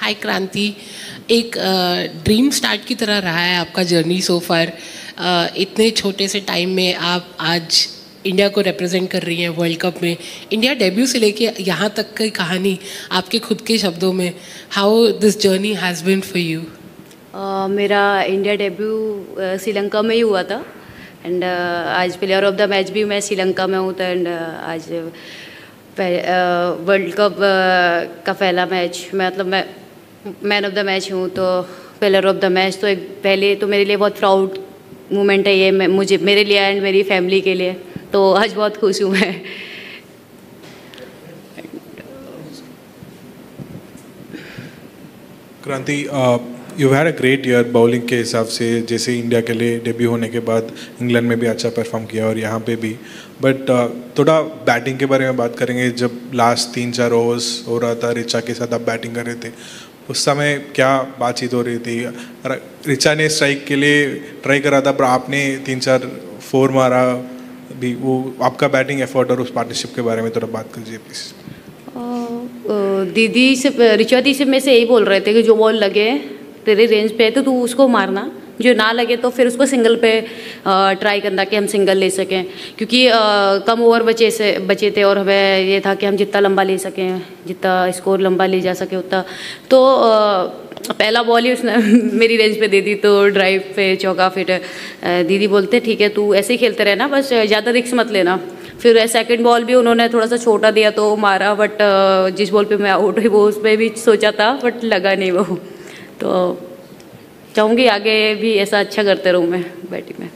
हाय क्रांति, एक dream start की तरह रहा है आपका जर्नी सो फार। इतने छोटे से टाइम में आप आज इंडिया को रिप्रेजेंट कर रही हैं वर्ल्ड कप में। इंडिया डेब्यू से लेके यहाँ तक की कहानी आपके खुद के शब्दों में, how this journey has been for you? मेरा इंडिया डेब्यू श्रीलंका में ही हुआ था एंड आज प्लेयर ऑफ द मैच भी मैं श्रीलंका में हूँ। तो एंड आज वर्ल्ड कप का पहला मैच मतलब मैं मैन ऑफ द मैच हूँ, तो प्लेयर ऑफ द मैच। तो एक पहले तो मेरे लिए बहुत प्राउड मोमेंट है ये, मुझे मेरे लिए एंड मेरी फैमिली के लिए। तो आज बहुत खुश हूँ मैं। क्रांति, you had a great year bowling के हिसाब से, जैसे इंडिया के लिए डेब्यू होने के बाद इंग्लैंड में भी अच्छा परफॉर्म किया और यहाँ पे भी। बट थोड़ा बैटिंग के बारे में बात करेंगे। जब लास्ट 3-4 ओवर्स हो रहा था, रिचा के साथ आप बैटिंग कर रहे थे, उस समय क्या बातचीत हो रही थी? रिचा ने स्ट्राइक के लिए ट्राई करा था पर आपने 3-4 4 मारा भी। वो आपका बैटिंग एफर्ट और उस पार्टनरशिप के बारे में थोड़ा बात कीजिए प्लीज़। दीदी से, रिचा दी से में से यही बोल रहे थे कि जो बॉल लगे तेरे रेंज पे है तो तू उसको मारना, जो ना लगे तो फिर उसको सिंगल पे ट्राई करना कि हम सिंगल ले सकें, क्योंकि कम ओवर बचे थे और हमें ये था कि हम जितना लंबा ले सकें, जितना स्कोर लंबा ले जा सके उतना। तो पहला बॉल ही उसने मेरी रेंज पे दे दी, तो ड्राइव पे चौका। फिर दीदी बोलते ठीक है तू ऐसे ही खेलते रहना, बस ज़्यादा रिस्क मत लेना। फिर सेकंड बॉल भी उन्होंने थोड़ा सा छोटा दिया तो मारा, बट जिस बॉल पे मैं आउट हुई वो उस पर भी सोचा था बट लगा नहीं वो। तो चाहूँगी आगे भी ऐसा अच्छा करते रहूँ मैं बैटिंग में।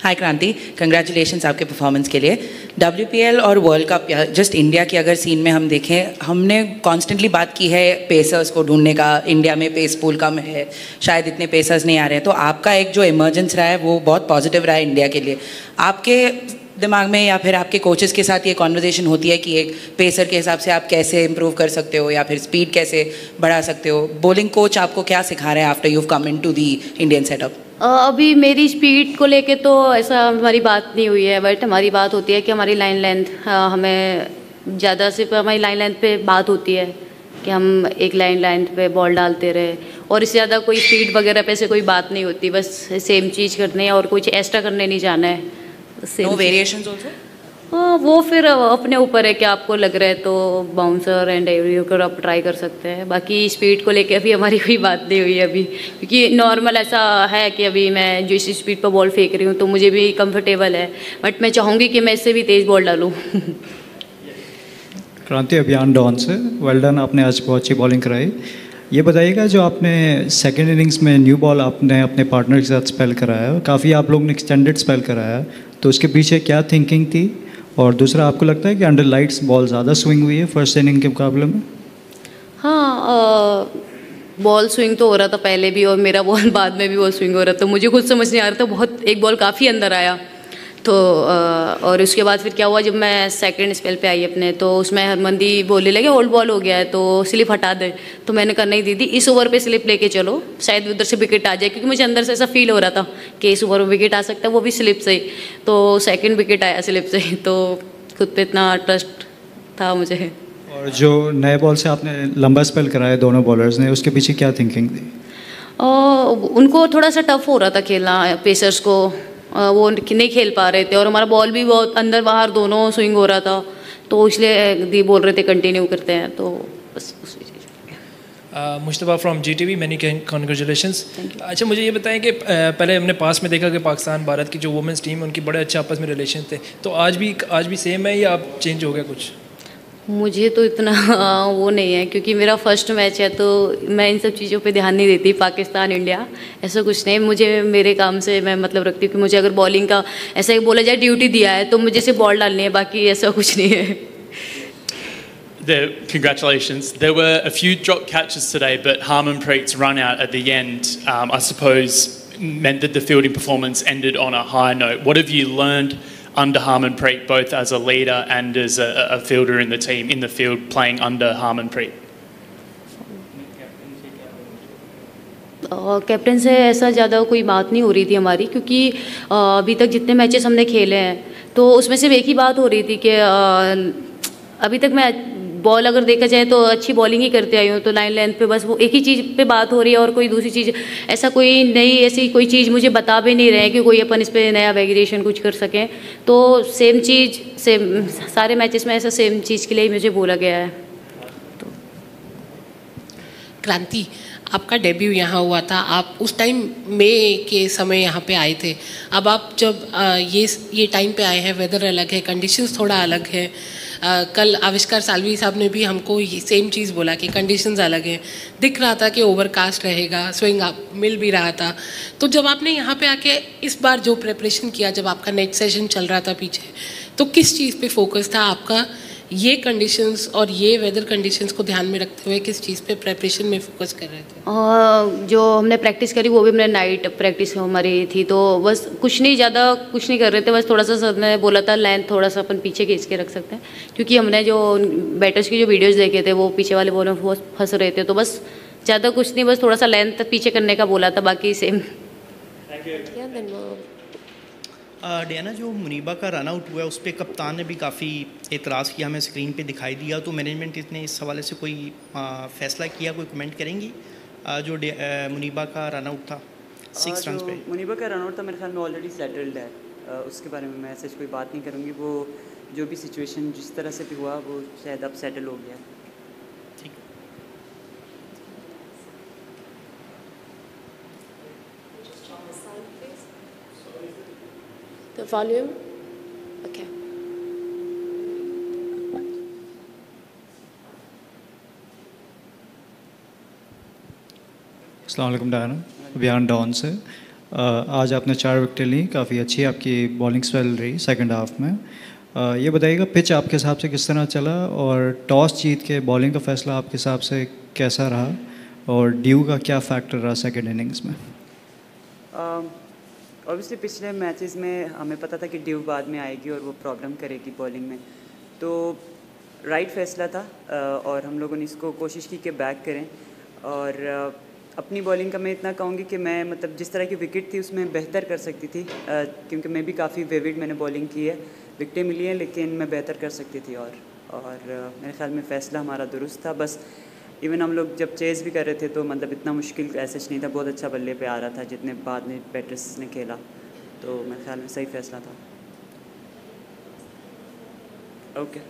हाय क्रांति, कंग्रेचुलेशंस आपके परफॉर्मेंस के लिए। WPL और वर्ल्ड कप, जस्ट इंडिया की अगर सीन में हम देखें, हमने कॉन्स्टेंटली बात की है पेसर्स को ढूंढने का। इंडिया में पेस पूल कम है, शायद इतने पेसर्स नहीं आ रहे हैं। तो आपका एक जो इमर्जेंस रहा है वो बहुत पॉजिटिव रहा है इंडिया के लिए। आपके दिमाग में या फिर आपके कोचेस के साथ ये कॉन्वर्जेशन होती है कि एक पेसर के हिसाब से आप कैसे इम्प्रूव कर सकते हो या फिर स्पीड कैसे बढ़ा सकते हो? बॉलिंग कोच आपको क्या सिखा रहे हैं after you come into the Indian setup? अभी मेरी स्पीड को लेके तो ऐसा हमारी बात नहीं हुई है, बट हमारी बात होती है कि हमारी लाइन लेंथ, हमें ज़्यादा सिर्फ हमारी लाइन लेंथ पे बात होती है कि हम एक लाइन लेंथ पे बॉल डालते रहे, और इससे ज़्यादा कोई स्पीड वगैरह पे से कोई बात नहीं होती। बस सेम चीज़ करनी है और कुछ एक्स्ट्रा करने नहीं जाना है। No variations also? हाँ, वो फिर अपने ऊपर है कि आपको लग रहा है तो बाउंसर एंड एवरी आप ट्राई कर सकते हैं। बाकी स्पीड को लेके अभी हमारी कोई बात नहीं हुई अभी, क्योंकि नॉर्मल ऐसा है कि अभी मैं जो इस स्पीड पर बॉल फेंक रही हूँ तो मुझे भी कंफर्टेबल है, बट मैं चाहूँगी कि मैं इससे भी तेज़ बॉल डालूँ। क्रांति, अभियान डॉन से वेल डन, आपने आज बहुत अच्छी बॉलिंग कराई। ये बताइएगा जो आपने सेकेंड इनिंग्स में न्यू बॉल आपने अपने पार्टनर के साथ स्पेल कराया, काफ़ी आप लोग ने एक्सटेंडेड स्पेल कराया, तो उसके पीछे क्या थिंकिंग थी? और दूसरा, आपको लगता है कि अंडर लाइट्स बॉल ज़्यादा स्विंग हुई है फर्स्ट इनिंग के मुकाबले में? हाँ, बॉल स्विंग तो हो रहा था पहले भी और मेरा बॉल बाद में भी बॉल स्विंग हो रहा था। मुझे खुद समझ नहीं आ रहा था, बहुत एक बॉल काफ़ी अंदर आया। तो और उसके बाद फिर क्या हुआ, जब मैं सेकंड स्पेल पे आई अपने, तो उसमें हरमंदी बोलने लगे ओल्ड बॉल हो गया है तो स्लिप हटा दे। तो मैंने कहा नहीं दीदी, इस ओवर पे स्लिप लेके चलो, शायद उधर से विकेट आ जाए, क्योंकि मुझे अंदर से ऐसा फील हो रहा था कि इस ओवर में विकेट आ सकता है, वो भी स्लिप से ही। तो सेकंड विकेट आया स्लिप से ही, तो खुद पे इतना ट्रस्ट था मुझे। और जो नए बॉल से आपने लंबा स्पेल कराया दोनों बॉलर्स ने, उसके पीछे क्या थिंकिंग थी? उनको थोड़ा सा टफ हो रहा था खेलना, पेसर्स को वो नहीं खेल पा रहे थे, और हमारा बॉल भी बहुत अंदर बाहर दोनों स्विंग हो रहा था, तो इसलिए दी बोल रहे थे कंटिन्यू करते हैं। तो बस उस Mushtaba from GTV, many congratulations. अच्छा, मुझे ये बताएं कि पहले हमने पास में देखा कि पाकिस्तान भारत की जो वुमेंस टीम है उनकी बड़े अच्छे आपस में रिलेशन थे, तो आज भी सेम है या अब चेंज हो गया कुछ? मुझे तो इतना वो नहीं है, क्योंकि मेरा फर्स्ट मैच है तो मैं इन सब चीज़ों पे ध्यान नहीं देती। पाकिस्तान इंडिया ऐसा कुछ नहीं, मुझे मेरे काम से मैं मतलब रखती हूँ कि मुझे अगर बॉलिंग का ऐसा बोला जाए ड्यूटी दिया है तो मुझे सिर्फ बॉल डालनी है, बाकी ऐसा कुछ नहीं है। Congratulations. There were a few drop catches today, but Harmanpreet's run out at the end, I suppose, meant that the fielding performance ended on a high note. What have you learned under Harmanpreet, both as a leader and as a fielder in the team, in the field, playing under Harmanpreet? Captain से ऐसा ज़्यादा कोई बात नहीं हो रही थी हमारी, क्योंकि अभी तक जितने मैचेस हमने खेले हैं तो उसमें सिर्फ एक ही बात हो रही थी कि अभी तक मैं बॉल अगर देखा जाए तो अच्छी बॉलिंग ही करते आई हूँ, तो लाइन लेंथ पे बस वो एक ही चीज़ पे बात हो रही है और कोई दूसरी चीज़ ऐसा कोई नई ऐसी कोई चीज़ मुझे बता भी नहीं रहे कि कोई अपन इस पर नया वेरिएशन कुछ कर सकें। तो सेम चीज़ सेम सारे मैचेस में ऐसा सेम चीज़ के लिए ही मुझे बोला गया है। क्रांति, आपका डेब्यू यहाँ हुआ था, आप उस टाइम मई के समय यहाँ पे आए थे। अब आप जब ये टाइम पे आए हैं, वेदर अलग है, कंडीशंस थोड़ा अलग है। कल आविष्कार सालवी साहब ने भी हमको ये सेम चीज़ बोला कि कंडीशंस अलग हैं। दिख रहा था कि ओवरकास्ट रहेगा, स्विंग आप मिल भी रहा था। तो जब आपने यहाँ पे आके इस बार जो प्रिपरेशन किया, जब आपका नेट सेशन चल रहा था पीछे, तो किस चीज़ पे फोकस था आपका? ये कंडीशंस और ये वेदर कंडीशंस को ध्यान में रखते हुए किस चीज़ पे प्रिपरेशन में फोकस कर रहे थे? जो हमने प्रैक्टिस करी वो भी हमने नाइट प्रैक्टिस हमारी थी, तो बस कुछ नहीं ज़्यादा कुछ नहीं कर रहे थे। बस थोड़ा सा सर ने बोला था लेंथ थोड़ा सा अपन पीछे खींच के रख सकते हैं, क्योंकि हमने जो बैटर्स की जो वीडियोज़ देखे थे वो पीछे वाले बॉल में फंस रहे थे। तो बस ज़्यादा कुछ नहीं, बस थोड़ा सा लेंथ पीछे करने का बोला था, बाकी सेम। डियाना, जो मुनीबा का रन आउट हुआ है उस पर कप्तान ने भी काफ़ी एतराज़ किया, हमें स्क्रीन पे दिखाई दिया। तो मैनेजमेंट ने इस हवाले से कोई फ़ैसला किया, कोई कमेंट करेंगी? जो मुनीबा का रन आउट था 6 रन पे, मुनीबा का रन आउट था, मेरे ख्याल में ऑलरेडी सेटल्ड है। उसके बारे में मैं ऐसे कोई बात नहीं करूँगी। वो जो भी सिचुएशन जिस तरह से भी हुआ वो शायद अब सेटल हो गया। ठीक। The volume? Okay. अस्सलाम वालेकुम डायना, अभियान डॉन से। आज आपने 4 विकेट ली, काफ़ी अच्छी आपकी बॉलिंग स्पेल रही सेकंड हाफ में। ये बताइएगा पिच आपके हिसाब से किस तरह चला, और टॉस जीत के बॉलिंग का फैसला आपके हिसाब से कैसा रहा, और ड्यू का क्या फैक्टर रहा सेकंड इनिंग्स में? ऑब्वियसली पिछले मैचेस में हमें पता था कि ड्यू बाद में आएगी और वो प्रॉब्लम करेगी बॉलिंग में, तो राइट फैसला था और हम लोगों ने इसको कोशिश की कि बैक करें। और अपनी बॉलिंग का मैं इतना कहूँगी कि मैं मतलब जिस तरह की विकेट थी उसमें बेहतर कर सकती थी, क्योंकि मैं भी काफ़ी विविड मैंने बॉलिंग की है, विकेटें मिली हैं, लेकिन मैं बेहतर कर सकती थी। और मेरे ख्याल में फ़ैसला हमारा दुरुस्त था। बस इवन हम लोग जब चेज़ भी कर रहे थे तो मतलब इतना मुश्किल ऐसा नहीं था, बहुत अच्छा बल्ले पे आ रहा था जितने बाद में बैटर्स ने खेला, तो मेरे ख्याल में सही फैसला था। Okay.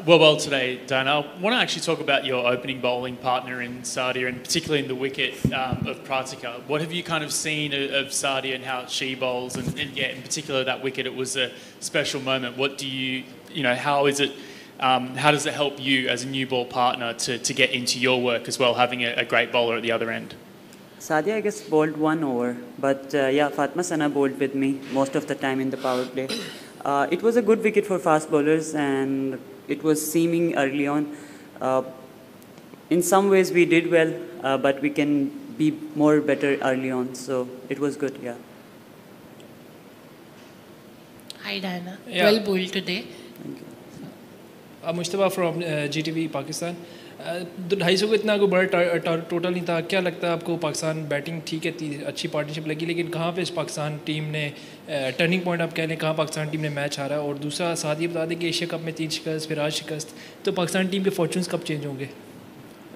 Well today, Diana. I want to actually talk about your opening bowling partner in Sadia, and particularly in the wicket of Pratika. What have you kind of seen of Sadia and how she bowls, and yeah, in particular that wicket? It was a special moment. What do you know? How is it? How does it help you as a new ball partner to get into your work as well, having a great bowler at the other end? Sadia, I guess, bowled 1 over, but yeah, Fatma Sana bowled with me most of the time in the power play. It was a good wicket for fast bowlers, and it was seeming early on. In some ways we did well, but we can be more better early on, so it was good, yeah. Hi Diana, Yeah. well bowled today. Thank you. Mushtaba from GTV Pakistan. 250 को इतना कोई बड़ा total नहीं था, क्या लगता है आपको? पाकिस्तान बैटिंग ठीक है, अच्छी पार्टनरशिप लगी, लेकिन कहाँ पे इस पाकिस्तान टीम ने टर्निंग पॉइंट आप कह लें, कहाँ पाकिस्तान टीम ने मैच हारा? और दूसरा साथ ये बता दें कि एशिया कप में 3 शिकस्त, फिर आज शिकस्त, तो पाकिस्तान टीम के फॉर्चून्स कब चेंज होंगे?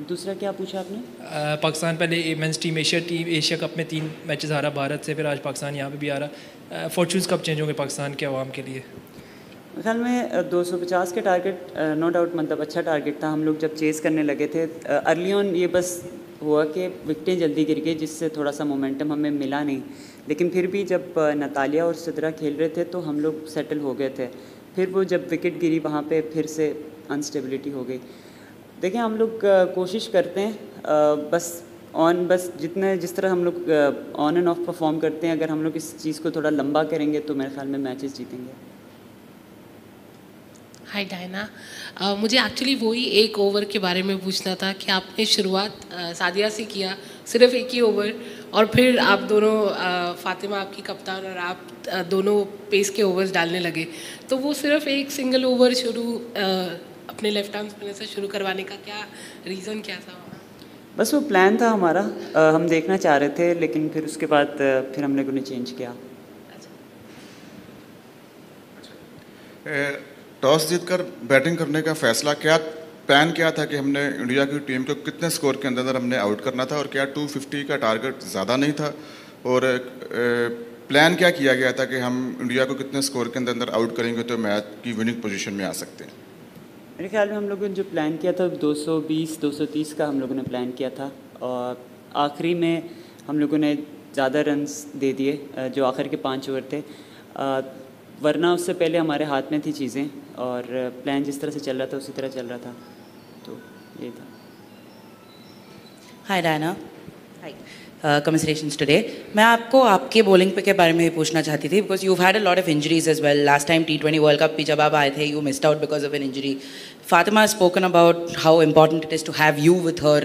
दूसरा क्या पूछा आपने? पाकिस्तान पहले मेंस टीम एशिया कप में 3 मैचेस हारा भारत से, फिर आज पाकिस्तान यहाँ पे भी आ रहा, फॉर्चून्स कब चेंज होंगे पाकिस्तान के अवाम के लिए? मेरे ख्याल में 250 के टारगेट नो डाउट मतलब अच्छा टारगेट था। हम लोग जब चेज़ करने लगे थे अर्ली ऑन, ये बस हुआ कि विकटें जल्दी गिर गई, जिससे थोड़ा सा मोमेंटम हमें मिला नहीं, लेकिन फिर भी जब नतालिया और सिद्रा खेल रहे थे तो हम लोग सेटल हो गए थे। फिर वो जब विकेट गिरी वहाँ पे फिर से अनस्टेबिलिटी हो गई। देखें, हम लोग कोशिश करते हैं बस जिस तरह हम लोग ऑन एंड ऑफ परफॉर्म करते हैं, अगर हम लोग इस चीज़ को थोड़ा लंबा करेंगे तो मेरे ख्याल में मैचेस जीतेंगे। हाय डायना, मुझे एक्चुअली वही एक ओवर के बारे में पूछना था कि आपने शुरुआत सादिया से किया, सिर्फ एक ही ओवर, और फिर आप दोनों फातिमा आपकी कप्तान और आप दोनों पेस के ओवर्स डालने लगे, तो वो सिर्फ एक सिंगल ओवर शुरू अपने लेफ्ट आर्म स्पिनर से शुरू करवाने का क्या रीज़न क्या था? बस वो प्लान था हमारा, हम देखना चाह रहे थे, लेकिन फिर उसके बाद फिर हम लोगों ने चेंज किया। टॉस जीतकर बैटिंग करने का फैसला, क्या प्लान क्या था कि हमने इंडिया की टीम को कितने स्कोर के अंदर हमने आउट करना था, और क्या 250 का टारगेट ज़्यादा नहीं था, और प्लान क्या किया गया था कि हम इंडिया को कितने स्कोर के अंदर आउट करेंगे तो मैच की विनिंग पोजीशन में आ सकते हैं? मेरे ख्याल में हम लोगों ने जो प्लान किया था 220-230 का हम लोगों ने प्लान किया था, और आखिरी में हम लोगों ने ज़्यादा रन्स दे दिए जो आखिर के 5 ओवर थे, वरना उससे पहले हमारे हाथ में थी चीज़ें, और प्लान जिस तरह से चल रहा था उसी तरह चल रहा था, तो ये था। हाय डायना, हाय, कमिसरेशंस टुडे। मैं आपको आपके बॉलिंग पे के बारे में पूछना चाहती थी, because you had a lot of injuries as well. Last time T20 world cup भी जब आप आए थे, you missed out because of an injury. Fatima has spoken about how important it is to have you with her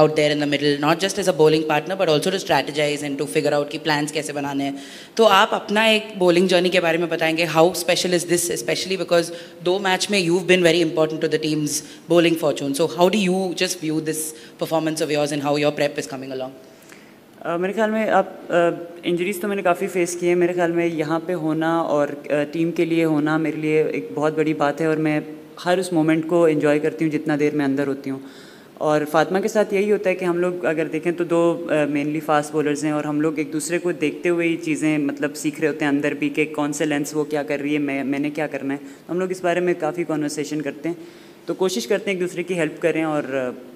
out there in the middle, not just as a bowling partner but also to strategize and to figure out कि plans कैसे बनाने हैं। तो आप अपना एक bowling journey के बारे में बताएंगे, how special is this, especially because 2 match में you've been very important to the team's bowling fortune. So how do you just view this performance of yours and how your prep is coming along? मेरे ख्याल में आप injuries तो मैंने काफ़ी face की है। मेरे ख्याल में यहाँ पे होना और टीम के लिए होना मेरे लिए एक बहुत बड़ी बात है, और मैं हर उस मोमेंट को एंजॉय करती हूँ जितना देर मैं अंदर होती हूँ। और फातिमा के साथ यही होता है कि हम लोग अगर देखें तो 2 मेनली फास्ट बॉलर्स हैं, और हम लोग एक दूसरे को देखते हुए ही चीज़ें मतलब सीख रहे होते हैं अंदर भी कि कौन से लेंस वो क्या कर रही है, मैंने क्या करना है। हम लोग इस बारे में काफ़ी कॉन्वर्सेशन करते हैं, तो कोशिश करते हैं एक दूसरे की हेल्प करें और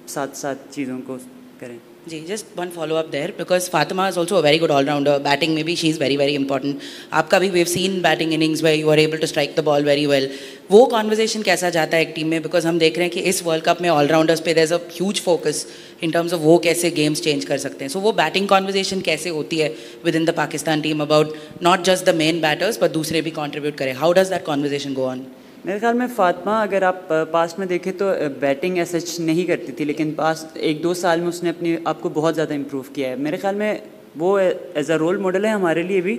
साथ साथ चीज़ों को करें। जी, just one follow up there, because Fatima is also a very good all rounder. Batting maybe she is very very important. आपका भी we've seen batting innings where you are able to strike the ball very well. वो conversation कैसा जाता है एक team में, because हम देख रहे हैं कि इस वर्ल्ड कप में all rounders पे there's a huge focus in terms of वो कैसे games change कर सकते हैं। So वो batting conversation कैसे होती है within the Pakistan team about not just the main batters but दूसरे भी contribute करें? How does that conversation go on? मेरे ख्याल में फातिमा अगर आप पास्ट में देखें तो बैटिंग ऐसा नहीं करती थी, लेकिन पास्ट 1-2 साल में उसने अपने आप को बहुत ज़्यादा इम्प्रूव किया है। मेरे ख्याल में वो एज अ रोल मॉडल है हमारे लिए भी,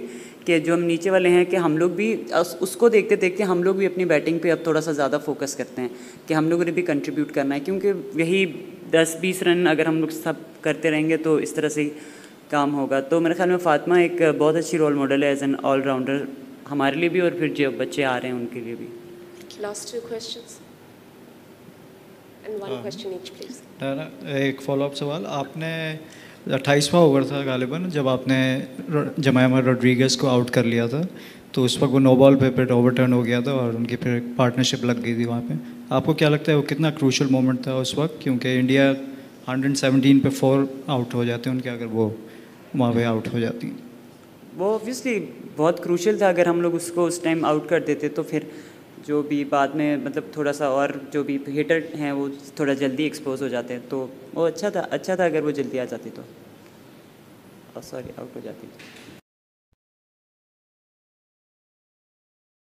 कि जो हम नीचे वाले हैं कि हम लोग भी उसको देखते देखते हम लोग भी अपनी बैटिंग पे अब थोड़ा सा ज़्यादा फोकस करते हैं कि हम लोगों ने भी कंट्रीब्यूट करना है, क्योंकि यही 10-20 रन अगर हम लोग सब करते रहेंगे तो इस तरह से ही काम होगा। तो मेरे ख्याल में फातिमा एक बहुत अच्छी रोल मॉडल है एज एन ऑलराउंडर हमारे लिए भी, और फिर जो बच्चे आ रहे हैं उनके लिए भी। Last 2 questions and 1 question each, please. एक फॉलोअप सवाल, आपने 28वां ओवर था गालिबन जब आपने जमायमा रोड्रिगेज को आउट कर लिया था, तो उस वक्त वो नो बॉल पे फिर ओवरटर्न हो गया था और उनकी फिर पार्टनरशिप लग गई थी वहाँ पे। आपको क्या लगता है वो कितना क्रूशल मोमेंट था उस वक्त, क्योंकि इंडिया 117 पे 4 आउट हो जाते हैं उनके अगर वो वहाँ पे आउट हो जाती? वो ऑब्वियसली बहुत क्रूशल था, अगर हम लोग उसको उस टाइम आउट कर देते तो फिर जो भी बाद में मतलब थोड़ा सा और जो भी हिटर हैं वो थोड़ा जल्दी एक्सपोज हो जाते हैं, तो वो अच्छा था अगर वो जल्दी आ जाती तो, सॉरी आउट हो जाती।